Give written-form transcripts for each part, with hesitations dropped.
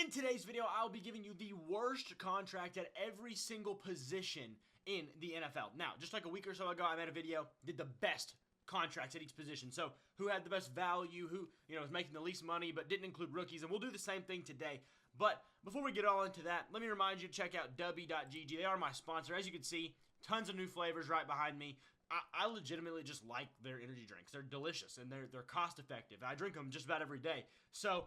In today's video, I'll be giving you the worst contract at every single position in the NFL. Now, just like a week or so ago, I made a video, did the best contracts at each position. So, who had the best value, who, was making the least money, but didn't include rookies, and we'll do the same thing today. But before we get all into that, let me remind you to check out w.gg. They are my sponsor. As you can see, tons of new flavors right behind me. I legitimately just like their energy drinks. They're delicious and they're cost effective. I drink them just about every day. So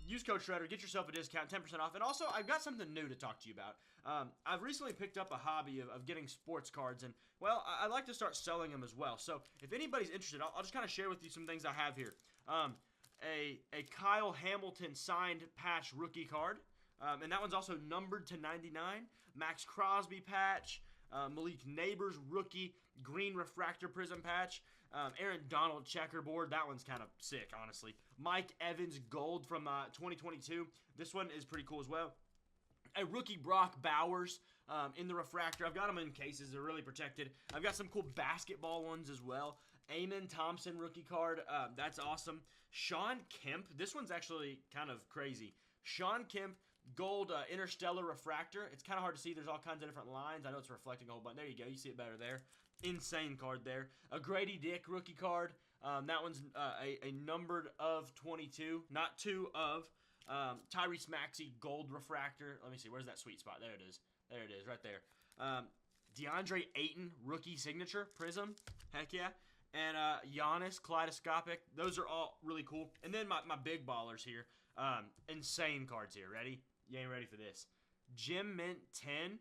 use code Shredder, get yourself a discount, 10% off. And also, I've got something new to talk to you about. I've recently picked up a hobby of getting sports cards, and well, I'd like to start selling them as well. So if anybody's interested, I'll just kind of share with you some things I have here. A Kyle Hamilton signed patch rookie card, and that one's also numbered to 99. Max Crosby patch. Malik Neighbors rookie green refractor prism patch. Aaron Donald checkerboard. That one's kind of sick, honestly. Mike Evans gold from 2022. This one is pretty cool as well. A rookie Brock Bowers in the refractor. I've got them in cases. They're really protected. I've got some cool basketball ones as well. Amon Thompson rookie card. That's awesome. Sean Kemp. This one's actually kind of crazy. Sean Kemp gold interstellar refractor. It's kind of hard to see. There's all kinds of different lines. I know it's reflecting a whole bunch. There you go. You see it better there. Insane card there. A Grady Dick rookie card. That one's a numbered of 22. Not 2 of. Tyrese Maxey gold refractor. Let me see. Where's that sweet spot? There it is. There it is right there. DeAndre Ayton rookie signature prism. Heck yeah. And Giannis kaleidoscopic. Those are all really cool. And then my big ballers here. Insane cards here. Ready? You ain't ready for this. Jim Mint 10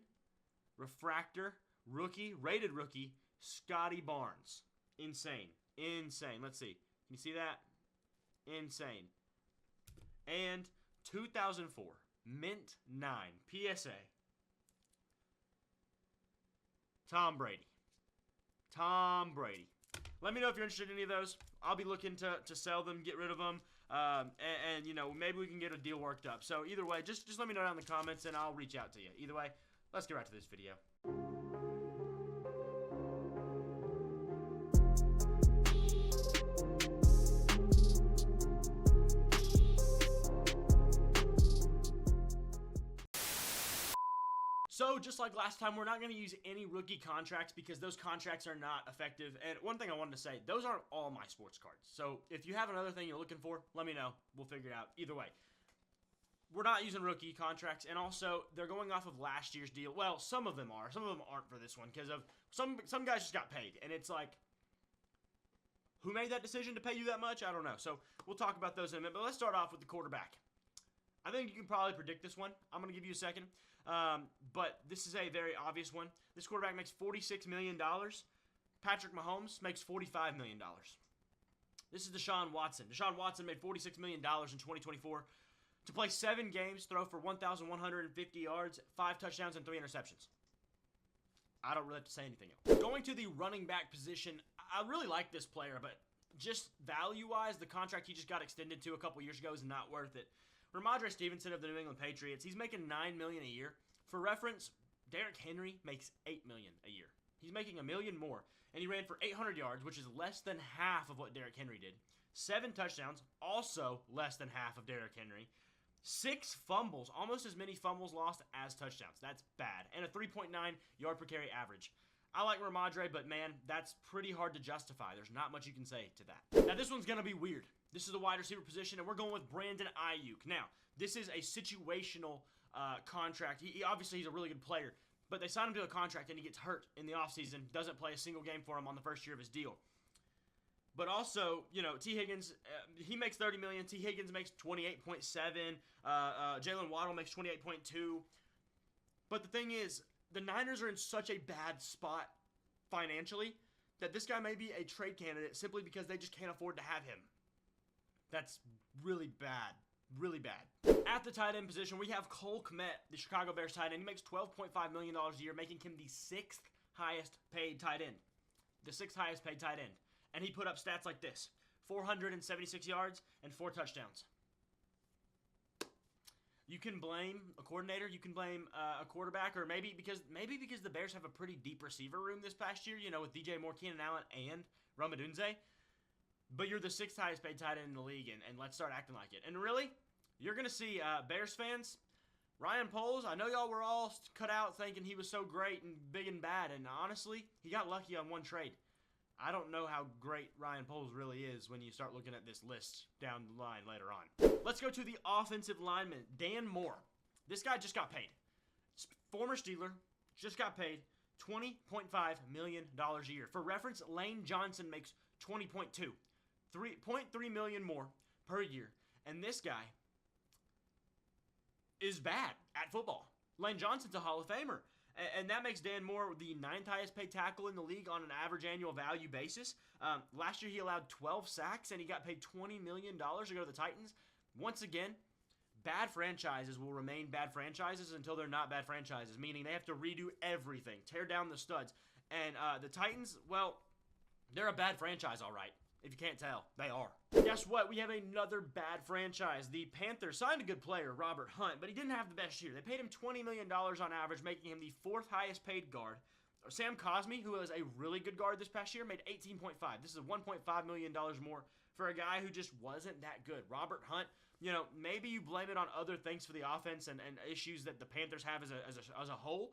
refractor rookie, rated rookie, Scotty Barnes. Insane. Insane. Let's see. Can you see that? Insane. And 2004 Mint 9 PSA. Tom Brady. Tom Brady. Let me know if you're interested in any of those. I'll be looking to sell them, get rid of them, and maybe we can get a deal worked up. So either way, just let me know down in the comments, and I'll reach out to you. Either way, let's get right to this video. So, just like last time, we're not going to use any rookie contracts because those contracts are not effective. And one thing I wanted to say, those aren't all my sports cards. So, if you have another thing you're looking for, let me know. We'll figure it out. Either way, we're not using rookie contracts. And also, they're going off of last year's deal. Well, some of them are. Some of them aren't for this one because of some guys just got paid. And it's like, who made that decision to pay you that much? I don't know. So, we'll talk about those in a minute. But let's start off with the quarterback. I think you can probably predict this one. I'm going to give you a second. But this is a very obvious one. This quarterback makes $46 million. Patrick Mahomes makes $45 million. This is Deshaun Watson. Deshaun Watson made $46 million in 2024 to play 7 games, throw for 1,150 yards, 5 touchdowns, and 3 interceptions. I don't really have to say anything else. Going to the running back position, I really like this player, but just value-wise, the contract he just got extended to a couple years ago is not worth it. Ramondre Stevenson of the New England Patriots, he's making $9 million a year. For reference, Derrick Henry makes $8 million a year. He's making $1 million more, and he ran for 800 yards, which is less than half of what Derrick Henry did. 7 touchdowns, also less than half of Derrick Henry. 6 fumbles, almost as many fumbles lost as touchdowns. That's bad. And a 3.9 yard per carry average. I like Ramondre, but man, that's pretty hard to justify. There's not much you can say to that. Now, this one's going to be weird. This is the wide receiver position, and we're going with Brandon Ayuk. Now, this is a situational contract. Obviously, he's a really good player, but they signed him to a contract, and he gets hurt in the offseason, doesn't play a single game for him on the first year of his deal. But also, T. Higgins, he makes $30 million. T. Higgins makes 28.7. Jalen Waddle makes 28.2. But the thing is, the Niners are in such a bad spot financially that this guy may be a trade candidate simply because they just can't afford to have him. That's really bad. Really bad. At the tight end position, we have Cole Kmet, the Chicago Bears tight end. He makes $12.5 million a year, making him the 6th highest paid tight end. The 6th highest paid tight end. And he put up stats like this. 476 yards and 4 touchdowns. You can blame a coordinator, you can blame a quarterback, or maybe because the Bears have a pretty deep receiver room this past year, with DJ Moore, Keenan Allen, and Rome Odunze. But you're the 6th highest paid tight end in the league, and let's start acting like it. And really, You're going to see Bears fans, Ryan Poles, I know y'all were all cut out thinking he was so great and big and bad, and honestly, he got lucky on one trade. I don't know how great Ryan Poles really is when you start looking at this list down the line later on. Let's go to the offensive lineman, Dan Moore. This guy just got paid. Former Steeler, just got paid $20.5 million a year. For reference, Lane Johnson makes $20.2, $3.3 million more per year. And this guy is bad at football. Lane Johnson's a Hall of Famer. And that makes Dan Moore the 9th highest paid tackle in the league on an average annual value basis. Last year he allowed 12 sacks and he got paid $20 million to go to the Titans. Once again, bad franchises will remain bad franchises until they're not bad franchises, meaning they have to redo everything, tear down the studs. And the Titans, well, they're a bad franchise, all right. If you can't tell, they are. Guess what? We have another bad franchise. The Panthers signed a good player, Robert Hunt, but he didn't have the best year. They paid him $20 million on average, making him the 4th highest paid guard. Sam Cosmi, who was a really good guard this past year, made $18.5. This is $1.5 million more for a guy who just wasn't that good. Robert Hunt, you know, maybe you blame it on other things for the offense and issues that the Panthers have as a whole.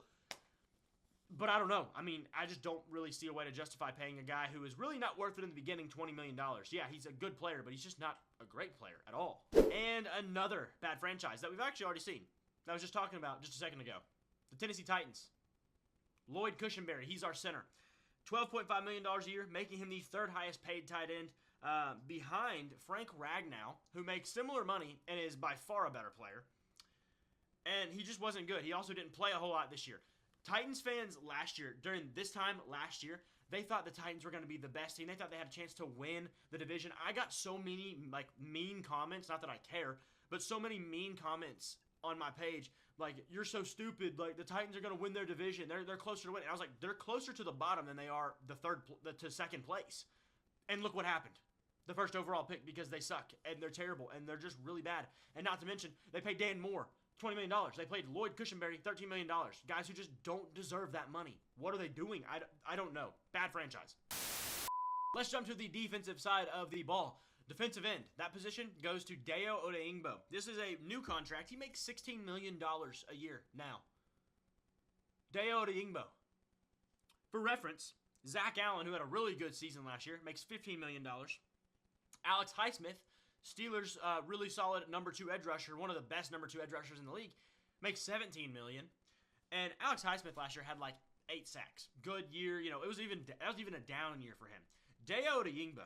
But I don't know. I mean, I just don't really see a way to justify paying a guy who is really not worth it in the beginning $20 million. Yeah, he's a good player, but he's just not a great player at all. And another bad franchise that we've actually already seen, that I was just talking about just a second ago. The Tennessee Titans. Lloyd Cushenberry, he's our center. $12.5 million a year, making him the 3rd highest paid tight end behind Frank Ragnow, who makes similar money and is by far a better player. And he just wasn't good. He also didn't play a whole lot this year. Titans fans last year, during this time last year, they thought the Titans were going to be the best team. They thought they had a chance to win the division. I got so many mean comments, not that I care, but so many mean comments on my page. Like, you're so stupid. Like, the Titans are going to win their division. They're closer to winning. And I was like, they're closer to the bottom than they are to second place. And look what happened. The 1st overall pick, because they suck and they're terrible and they're just really bad. And not to mention, they paid Dan Moore $20 million. They played Lloyd Cushenberry $13 million. Guys who just don't deserve that money. What are they doing? I don't know. Bad franchise. Let's jump to the defensive side of the ball. Defensive end. That position goes to Dayo Odeyingbo. This is a new contract. He makes $16 million a year now. Dayo Odeyingbo. For reference, Zach Allen, who had a really good season last year, makes $15 million. Alex Highsmith, Steelers' really solid number 2 edge rusher, one of the best number 2 edge rushers in the league, makes $17 million. And Alex Highsmith last year had like 8 sacks. Good year, you know. That was even a down year for him. Dayo Odeyingbo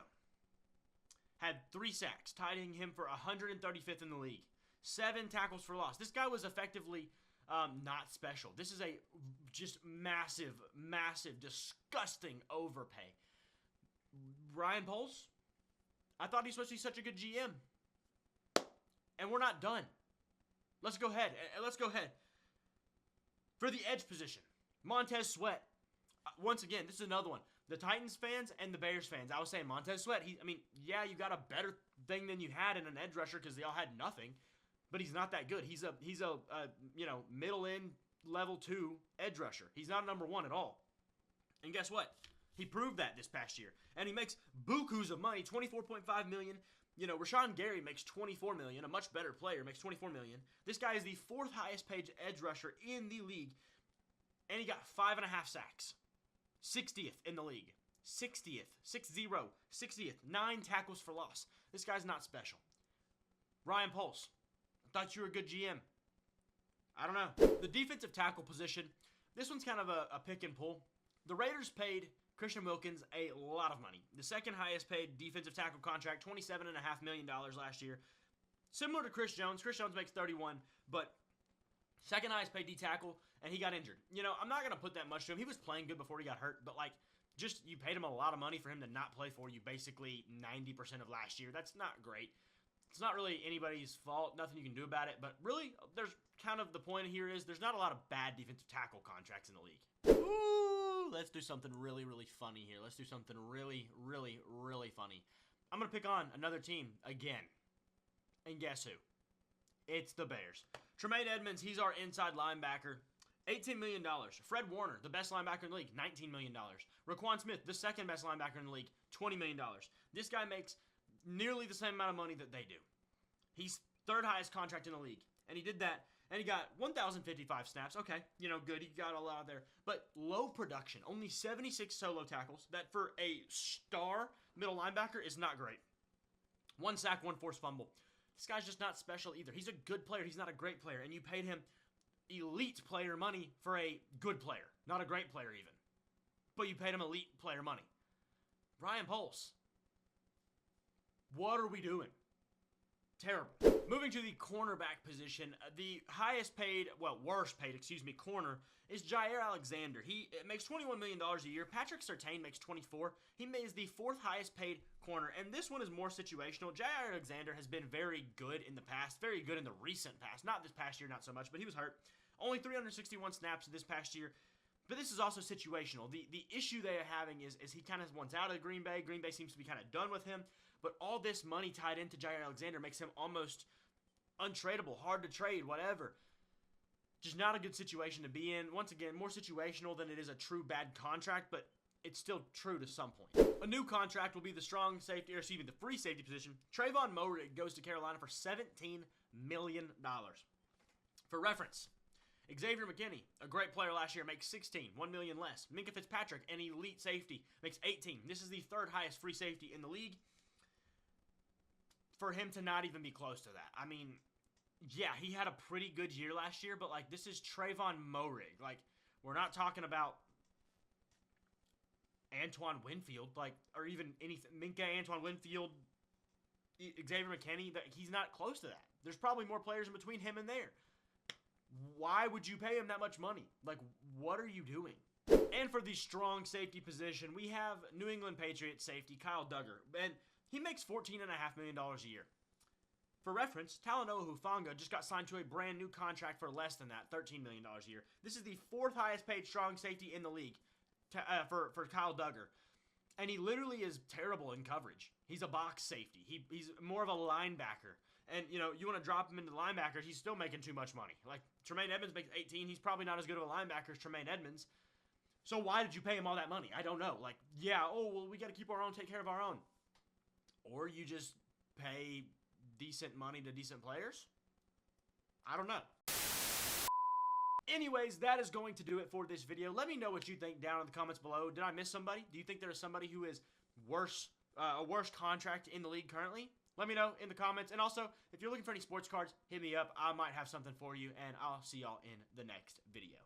had 3 sacks, tying him for 135th in the league. 7 tackles for loss. This guy was effectively not special. This is a just massive, disgusting overpay. Ryan Poles, I thought he was supposed to be such a good GM. And we're not done. Let's go ahead. For the edge position, Montez Sweat. Once again, this is another one. The Titans fans and the Bears fans. I was saying Montez Sweat. Yeah, you got a better thing than you had in an edge rusher because they all had nothing. But he's not that good. He's a middle end level 2 edge rusher. He's not number 1 at all. And guess what? He proved that this past year. And he makes bukus of money, $24.5 million. You know, Rashawn Gary makes $24 million. A much better player makes $24 million. This guy is the 4th highest paid edge rusher in the league. And he got 5.5 sacks. 60th in the league. 60th. 60th. 9 tackles for loss. This guy's not special. Ryan Poles. I thought you were a good GM. I don't know. The defensive tackle position, this one's kind of a pick and pull. The Raiders paid Christian Wilkins a lot of money. The 2nd highest paid defensive tackle contract, $27.5 million last year. Similar to Chris Jones. Chris Jones makes $31, but 2nd highest paid D tackle, and he got injured. You know, I'm not going to put that much to him. He was playing good before he got hurt, but just you paid him a lot of money for him to not play for you basically 90% of last year. That's not great. It's not really anybody's fault. Nothing you can do about it. But really, there's kind of the point here is there's not a lot of bad defensive tackle contracts in the league. Ooh, let's do something really, really funny here. Let's do something really, really, really funny. I'm going to pick on another team again. And guess who? It's the Bears. Tremaine Edmonds, he's our inside linebacker. $18 million. Fred Warner, the best linebacker in the league, $19 million. Raquan Smith, the 2nd best linebacker in the league, $20 million. This guy makes nearly the same amount of money that they do. He's Third highest contract in the league. And he did that, and he got 1,055 snaps. Okay, good. He got a lot there. But low production. Only 76 solo tackles. That for a star middle linebacker is not great. 1 sack, 1 forced fumble. This guy's just not special either. He's a good player. He's not a great player. And you paid him elite player money for a good player. Not a great player even. But you paid him elite player money. Ryan Poles. What are we doing? Terrible. Moving to the cornerback position, the worst paid, corner is Jair Alexander. He makes $21 million a year. Patrick Surtain makes $24. He is the 4th highest paid corner, and this one is more situational. Jair Alexander has been very good in the past, very good in the recent past. Not this past year, not so much, but he was hurt. Only 361 snaps this past year. But this is also situational. The issue they are having is he kind of wants out of Green Bay. Green Bay seems to be kind of done with him. But all this money tied into Jair Alexander makes him almost untradeable, hard to trade, whatever. Just not a good situation to be in. Once again, more situational than it is a true bad contract, but it's still true to some point. A new contract will be the the free safety position. Trayvon Moehrig goes to Carolina for $17 million. For reference, Xavier McKinney, a great player last year, makes $16, $1 million less. Minkah Fitzpatrick, an elite safety, makes $18. This is the 3rd highest free safety in the league. For him to not even be close to that. I mean, yeah, he had a pretty good year last year, but, this is Trayvon Moehrig. We're not talking about Antoine Winfield, or even anything. Minkah, Antoine Winfield, Xavier McKinney. He's not close to that. There's probably more players in between him and there. Why would you pay him that much money? What are you doing? And for the strong safety position, we have New England Patriots safety Kyle Duggar. And he makes $14.5 million a year. For reference, Talanoa Hufanga just got signed to a brand new contract for less than that, $13 million a year. This is the 4th highest paid strong safety in the league for Kyle Duggar. And he literally is terrible in coverage. He's a box safety. He's more of a linebacker. And, you want to drop him into linebackers, he's still making too much money. Tremaine Edmonds makes $18. He's probably not as good of a linebacker as Tremaine Edmonds. So why did you pay him all that money? I don't know. We got to keep our own, take care of our own. Or you just pay decent money to decent players? I don't know. Anyways, that is going to do it for this video. Let me know what you think down in the comments below. Did I miss somebody? Do you think there is somebody who is a worse contract in the league currently? Let me know in the comments. And also, if you're looking for any sports cards, hit me up. I might have something for you, and I'll see y'all in the next video.